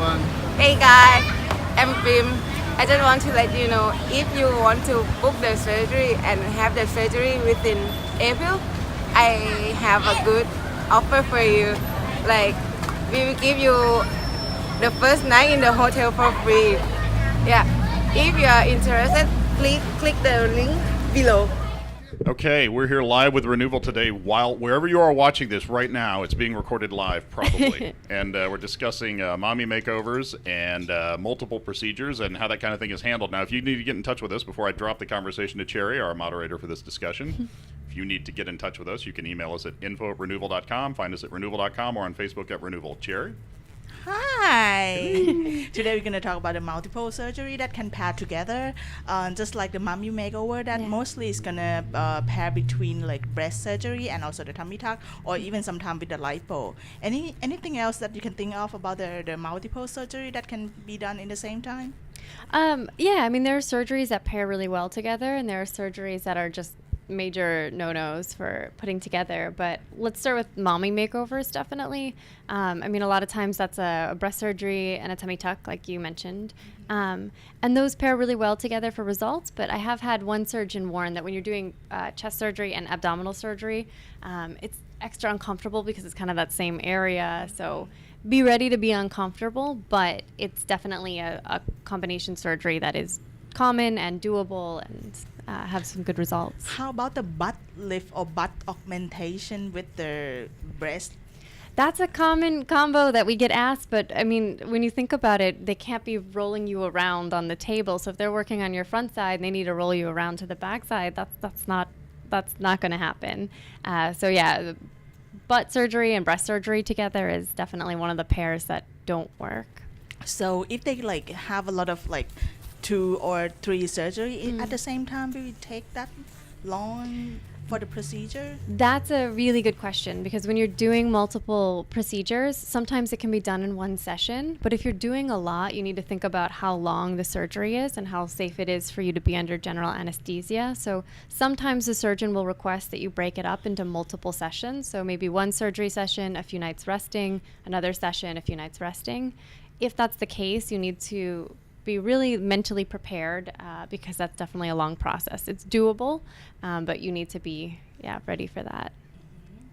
everyone. Hey guys, I'm Bim. I just want to let you know if you want to book the surgery and have the surgery within April, I have a good offer for you. Like, we will give you the first night in the hotel for free. Yeah, if you are interested, please click the link below. Okay, we're here live with Renewal today. While wherever you are watching this right now, it's being recorded live, probably, and we're discussing mommy makeovers and multiple procedures and how that kind of thing is handled. Now, if you need to get in touch with us before I drop the conversation to Cherry, our moderator for this discussion, if you need to get in touch with us, you can email us at info@renewal.com, find us at renewal.com, or on Facebook at Renewal. Cherry. Hi! Today we're going to talk about the multiple surgery that can pair together, just like the mommy makeover that mostly is going to pair between like breast surgery and also the tummy tuck, or even sometime with the lipo. Anything else that you can think of about the multiple surgery that can be done in the same time? Yeah, I mean, there are surgeries that pair really well together, and there are surgeries that are just major no-nos for putting together. But let's start with mommy makeovers, definitely. I mean, a lot of times that's a breast surgery and a tummy tuck, like you mentioned. And those pair really well together for results. But I have had one surgeon warn that when you're doing chest surgery and abdominal surgery, it's extra uncomfortable because it's kind of that same area. So be ready to be uncomfortable, but it's definitely a combination surgery that is common and doable and have some good results. How about the butt lift or butt augmentation with the breast? That's a common combo that we get asked, but I mean, when you think about it, they can't be rolling you around on the table. So if they're working on your front side and they need to roll you around to the back side, that's not going to happen. So yeah, butt surgery and breast surgery together is definitely one of the pairs that don't work. So if they like have a lot of like 2 or 3 surgery at the same time, will it take that long for the procedure? That's a really good question, because when you're doing multiple procedures, sometimes it can be done in one session. But if you're doing a lot, you need to think about how long the surgery is and how safe it is for you to be under general anesthesia. So sometimes the surgeon will request that you break it up into multiple sessions. So maybe one surgery session, a few nights resting, another session, a few nights resting. If that's the case, you need to be really mentally prepared, because that's definitely a long process. It's doable, but you need to be ready for that.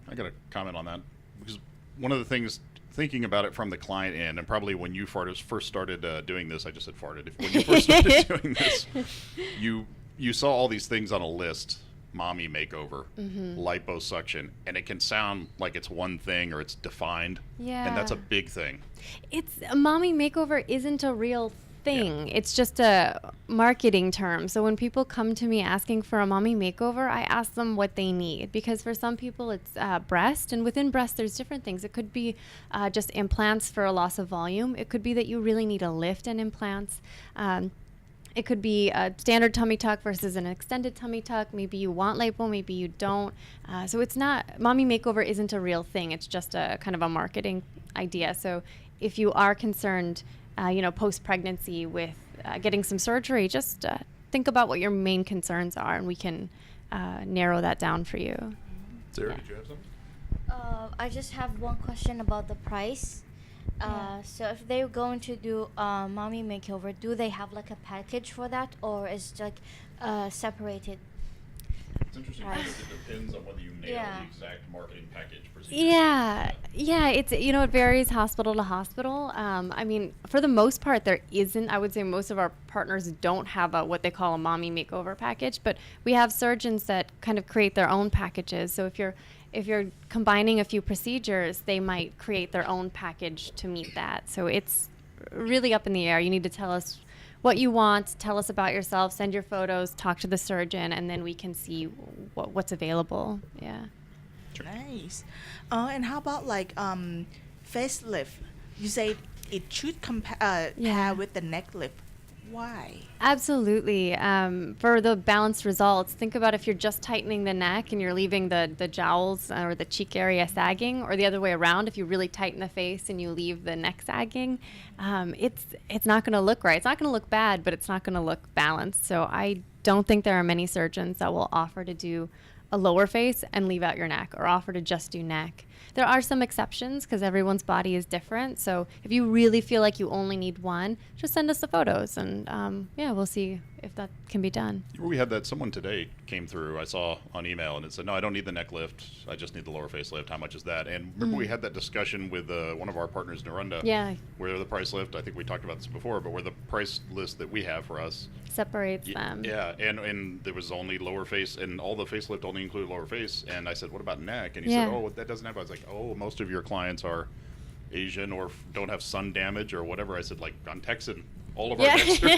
I got a comment on that, because one of the things, thinking about it from the client end, and probably when you first started doing this, I just said farted. When you first started doing this, you saw all these things on a list: mommy makeover, liposuction, and it can sound like it's one thing or it's defined. Yeah. And that's a big thing. It's a mommy makeover isn't a real thing. Yeah. It's just a marketing term. So when people come to me asking for a mommy makeover, I ask them what they need, because for some people it's breast, and within breast there's different things. It could be just implants for a loss of volume. It could be that you really need a lift and implants. It could be a standard tummy tuck versus an extended tummy tuck. Maybe you want lipo, maybe you don't. So it's not, mommy makeover isn't a real thing. It's just a kind of a marketing idea. So if you are concerned, post-pregnancy with getting some surgery, just think about what your main concerns are, and we can narrow that down for you. Sarah, did you have something? I just have one question about the price. So if they're going to do mommy makeover, do they have like a package for that, or is it like separated? It's interesting because it depends on whether you nail the exact marketing package procedure. Yeah, it's it varies hospital to hospital. I mean, for the most part, there isn't. I would say most of our partners don't have what they call a mommy makeover package, but we have surgeons that kind of create their own packages. So if you're combining a few procedures, they might create their own package to meet that. So it's really up in the air. You need to tell us what you want, tell us about yourself, send your photos, talk to the surgeon, and then we can see what's available. Yeah. Nice. And how about like facelift? You say it should pair with the neck lift. Why? Absolutely. For the balanced results, think about if you're just tightening the neck and you're leaving the jowls or the cheek area sagging, or the other way around, if you really tighten the face and you leave the neck sagging, it's not going to look right. It's not going to look bad, but it's not going to look balanced. So I don't think there are many surgeons that will offer to do a lower face and leave out your neck, or offer to just do neck. There are some exceptions because everyone's body is different. So if you really feel like you only need one, just send us the photos, and yeah, we'll see if that can be done. We had that someone today came through, I saw on email, and it said, no, I don't need the neck lift, I just need the lower facelift. How much is that? And remember we had that discussion with one of our partners, Narunda, Yeah. where the price lift, I think we talked about this before, but where the price list that we have for us Separates them. Yeah, and there was only lower face, and all the facelift only included lower face. And I said, what about neck? And he Yeah. said, oh, that doesn't have. I was like, oh, most of your clients are Asian or don't have sun damage or whatever. I said, like, on Texan, all of our necks are.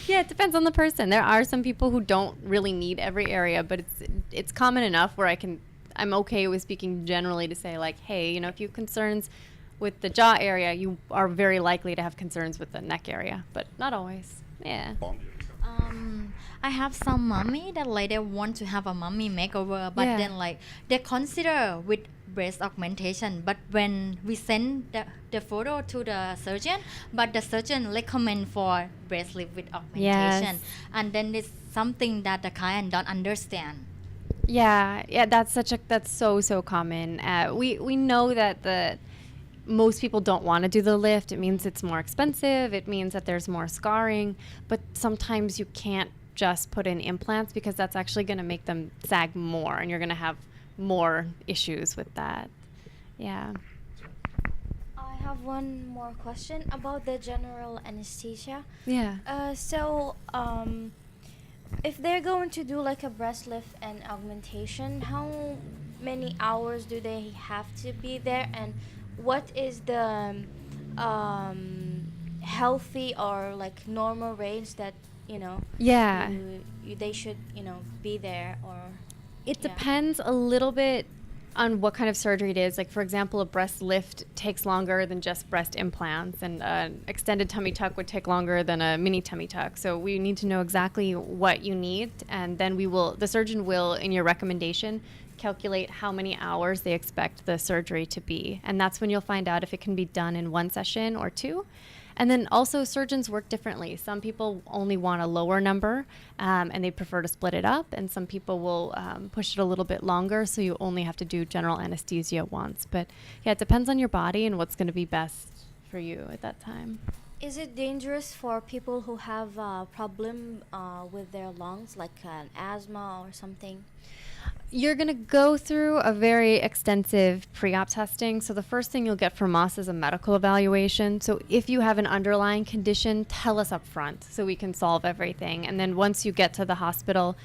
Yeah, it depends on the person. There are some people who don't really need every area, but it's common enough where I'm okay with speaking generally to say, like, hey, you know, if you have concerns with the jaw area, you are very likely to have concerns with the neck area, but not always. Yeah. I have some mommy that like they want to have a mommy makeover, but Yeah. then like they consider with breast augmentation. But when we send the photo to the surgeon, but the surgeon recommend for breast lift with augmentation, Yes. and then it's something that the client don't understand. Yeah, that's so common. We know that most people don't want to do the lift. It means it's more expensive. It means that there's more scarring. But sometimes you can't just put in implants because that's actually going to make them sag more, and you're going to have more issues with that. Yeah. I have one more question about the general anesthesia. Yeah. If they're going to do like a breast lift and augmentation, how many hours do they have to be there, and what is the healthy or like normal range that Yeah. they should be there? Or It yeah. depends a little bit on what kind of surgery it is. Like, for example, a breast lift takes longer than just breast implants, and an extended tummy tuck would take longer than a mini tummy tuck. So we need to know exactly what you need, and then the surgeon will, in your recommendation, calculate how many hours they expect the surgery to be. And that's when you'll find out if it can be done in one session or two. And then also surgeons work differently. Some people only want a lower number, and they prefer to split it up. And some people will push it a little bit longer, so you only have to do general anesthesia once. But yeah, it depends on your body and what's going to be best for you at that time. Is it dangerous for people who have a problem with their lungs, like an asthma or something? You're going to go through a very extensive pre-op testing. So the first thing you'll get from us is a medical evaluation. So if you have an underlying condition, tell us up front so we can solve everything. And then once you get to the hospital,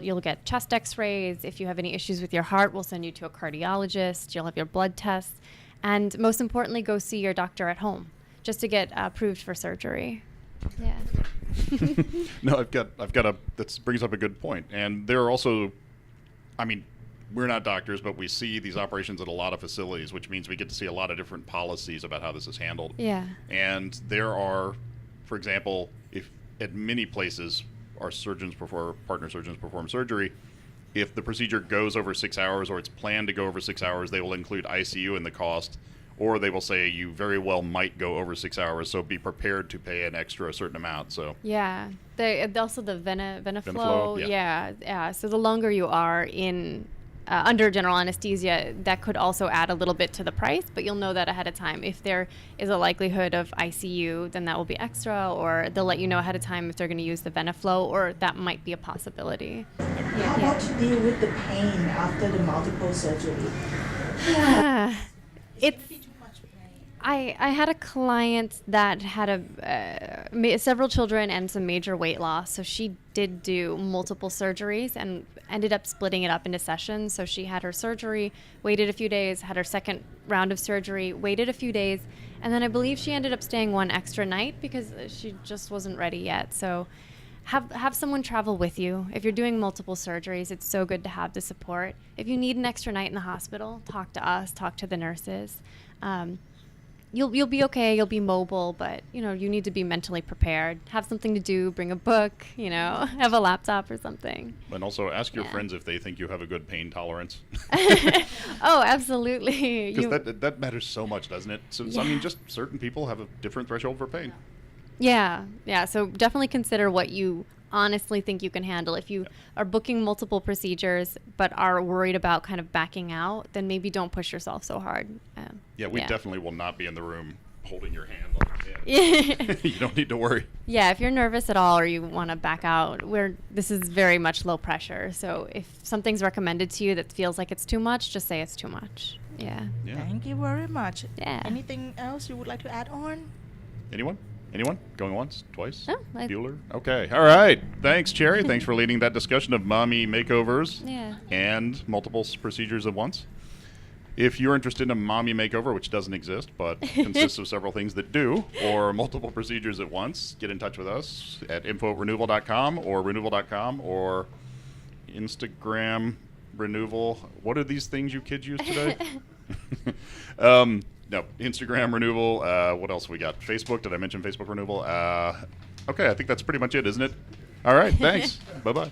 you'll get chest x-rays. If you have any issues with your heart, we'll send you to a cardiologist. You'll have your blood tests. And most importantly, go see your doctor at home just to get approved for surgery. Yeah. No, I've got that brings up a good point. And there are also, I mean, we're not doctors, but we see these operations at a lot of facilities, which means we get to see a lot of different policies about how this is handled. Yeah. And there are, for example, if at many places our partner surgeons perform surgery, if the procedure goes over 6 hours or it's planned to go over 6 hours, they will include ICU in the cost, or they will say you very well might go over 6 hours, so be prepared to pay an extra a certain amount. So yeah, also the venaflow. Venaflow, Yeah. So the longer you are in under general anesthesia, that could also add a little bit to the price, but you'll know that ahead of time. If there is a likelihood of ICU, then that will be extra, or they'll let you know ahead of time if they're going to use the venaflow, or that might be a possibility. How about to deal with the pain after the multiple surgery? Yeah. I had a client that had several children and some major weight loss, so she did do multiple surgeries and ended up splitting it up into sessions. So she had her surgery, waited a few days, had her second round of surgery, waited a few days, and then I believe she ended up staying one extra night because she just wasn't ready yet. So have someone travel with you. If you're doing multiple surgeries, it's so good to have the support. If you need an extra night in the hospital, talk to us, talk to the nurses. You'll be okay, you'll be mobile, but you need to be mentally prepared. Have something to do, bring a book, have a laptop or something. And also ask your friends if they think you have a good pain tolerance. Oh, absolutely. Because that matters so much, doesn't it? So, I mean, just certain people have a different threshold for pain. Yeah. So definitely consider what you honestly think you can handle. If you are booking multiple procedures but are worried about kind of backing out, then maybe don't push yourself so hard. Yeah, we definitely will not be in the room holding your hand on your hand. You don't need to worry. Yeah, if you're nervous at all or you want to back out, this is very much low pressure. So if something's recommended to you that feels like it's too much, just say it's too much. Yeah. Thank you very much. Yeah. Anything else you would like to add on? Anyone? Going once? Twice? No, Bueller? Okay. All right. Thanks, Cherry. Thanks for leading that discussion of mommy makeovers and multiple procedures at once. If you're interested in a mommy makeover, which doesn't exist, but consists of several things that do, or multiple procedures at once, get in touch with us at info@renewal.com or renewal.com or Instagram renewal. What are these things you kids use today? No, Instagram renewal. What else we got? Facebook. Did I mention Facebook renewal? Okay, I think that's pretty much it, isn't it? All right, thanks. Bye-bye.